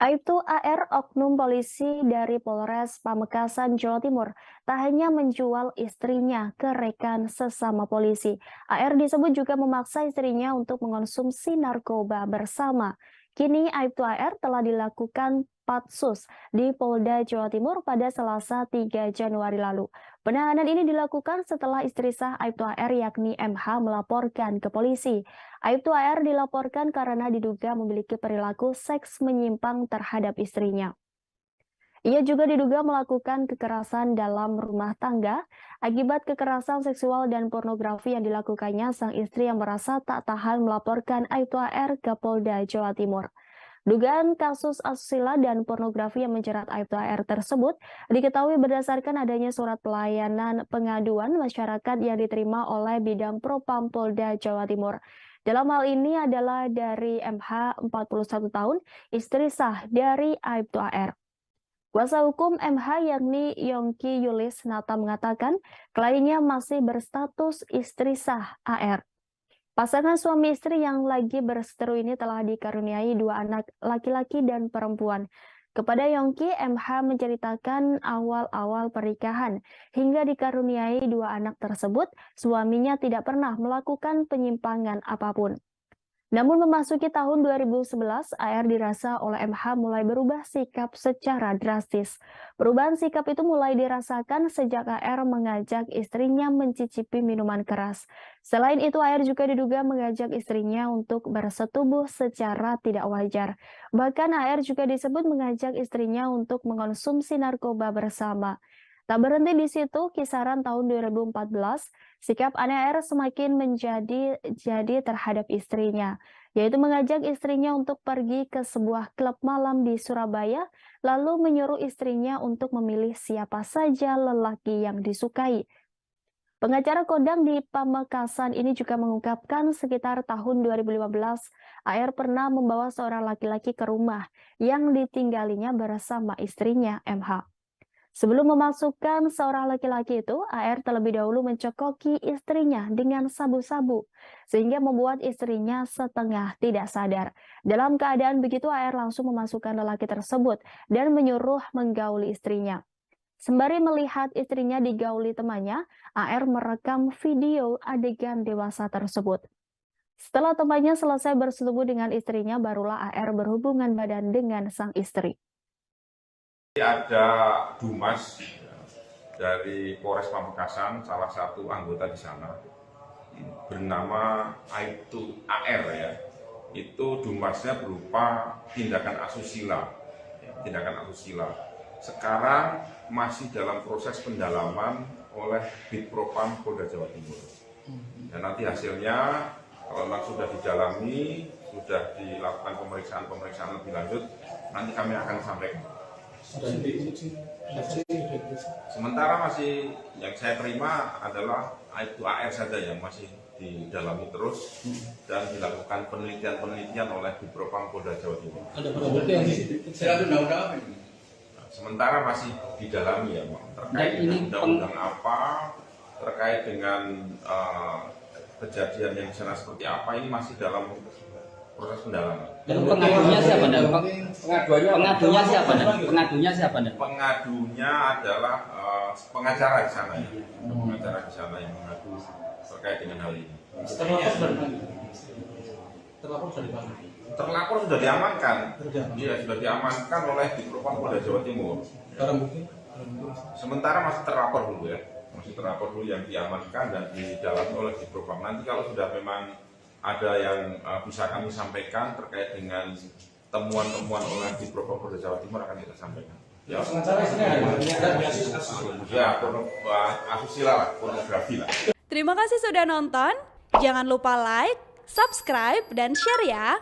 Aibtu AR oknum polisi dari Polres Pamekasan, Jawa Timur, tak hanya menjual istrinya ke rekan sesama polisi. AR disebut juga memaksa istrinya untuk mengonsumsi narkoba bersama. Kini Aibtu AR telah dilakukan patsus di Polda Jawa Timur pada Selasa 3 Januari lalu. Penahanan ini dilakukan setelah istri sah Aibtu AR yakni MH melaporkan ke polisi. Aibtu AR dilaporkan karena diduga memiliki perilaku seks menyimpang terhadap istrinya. Ia juga diduga melakukan kekerasan dalam rumah tangga. Akibat kekerasan seksual dan pornografi yang dilakukannya, sang istri yang merasa tak tahan melaporkan Aibtu AR ke Polda Jawa Timur. Dugaan kasus asusila dan pornografi yang menjerat Aibtu AR tersebut diketahui berdasarkan adanya surat pelayanan pengaduan masyarakat yang diterima oleh Bidang Propam Polda Jawa Timur. Dalam hal ini adalah dari MH 41 tahun, istri sah dari Aibtu AR. Kuasa hukum MH yakni Yongki Yulis Nata mengatakan kliennya masih berstatus istri sah AR. Pasangan suami istri yang lagi berseteru ini telah dikaruniai 2 anak laki-laki dan perempuan. Kepada Yongki, MH menceritakan awal-awal pernikahan hingga dikaruniai 2 anak tersebut, suaminya tidak pernah melakukan penyimpangan apapun. Namun memasuki tahun 2011, AR dirasa oleh MH mulai berubah sikap secara drastis. Perubahan sikap itu mulai dirasakan sejak AR mengajak istrinya mencicipi minuman keras. Selain itu, AR juga diduga mengajak istrinya untuk bersetubuh secara tidak wajar. Bahkan AR juga disebut mengajak istrinya untuk mengonsumsi narkoba bersama. Tak berhenti di situ, kisaran tahun 2014, sikap AR semakin menjadi terhadap istrinya, yaitu mengajak istrinya untuk pergi ke sebuah klub malam di Surabaya, lalu menyuruh istrinya untuk memilih siapa saja lelaki yang disukai. Pengacara kondang di Pamekasan ini juga mengungkapkan sekitar tahun 2015, AR pernah membawa seorang laki-laki ke rumah yang ditinggalinya bersama istrinya, MH. Sebelum memasukkan seorang laki-laki itu, AR terlebih dahulu mencekoki istrinya dengan sabu-sabu, sehingga membuat istrinya setengah tidak sadar. Dalam keadaan begitu, AR langsung memasukkan lelaki tersebut dan menyuruh menggauli istrinya. Sembari melihat istrinya digauli temannya, AR merekam video adegan dewasa tersebut. Setelah temannya selesai bersetubuh dengan istrinya, barulah AR berhubungan badan dengan sang istri. Ada Dumas dari Polres Pamekasan, salah satu anggota di sana, bernama Aibtu AR ya. Itu Dumasnya berupa tindakan asusila, Sekarang masih dalam proses pendalaman oleh Bitpropam Polda Jawa Timur. Dan nanti hasilnya kalau memang sudah didalami, sudah dilakukan pemeriksaan lebih lanjut, nanti kami akan sampaikan. Sementara masih yang saya terima adalah Aibtu AR saja yang masih didalami terus dan dilakukan penelitian oleh Bitpropam Polda Jawa Timur. Ada berapa bukti yang Sementara masih didalami ya, terkait dengan undang-undang apa, terkait dengan kejadian yang di sana seperti apa, ini masih dalam proses pendalaman. Dan pengadunya siapa, Dan? Pengadunya siapa, Dan? Pengadunya adalah pengacara di sana ya. Pengacara di sana yang mengadu terkait dengan hal ini. Terlapor sudah diamankan. Iya, sudah diamankan oleh Bitpropam Polda Jawa Timur. Sementara masih terlapor dulu ya. Masih terlapor dulu yang diamankan dan didalami oleh Bitpropam. Nanti kalau sudah memang ada yang bisa kami sampaikan terkait dengan temuan-temuan oleh Bitpropam Polda Jawa Timur akan kita sampaikan. Ya, asusila lah, pornografi lah. Terima kasih sudah nonton. Jangan lupa like, subscribe, dan share ya.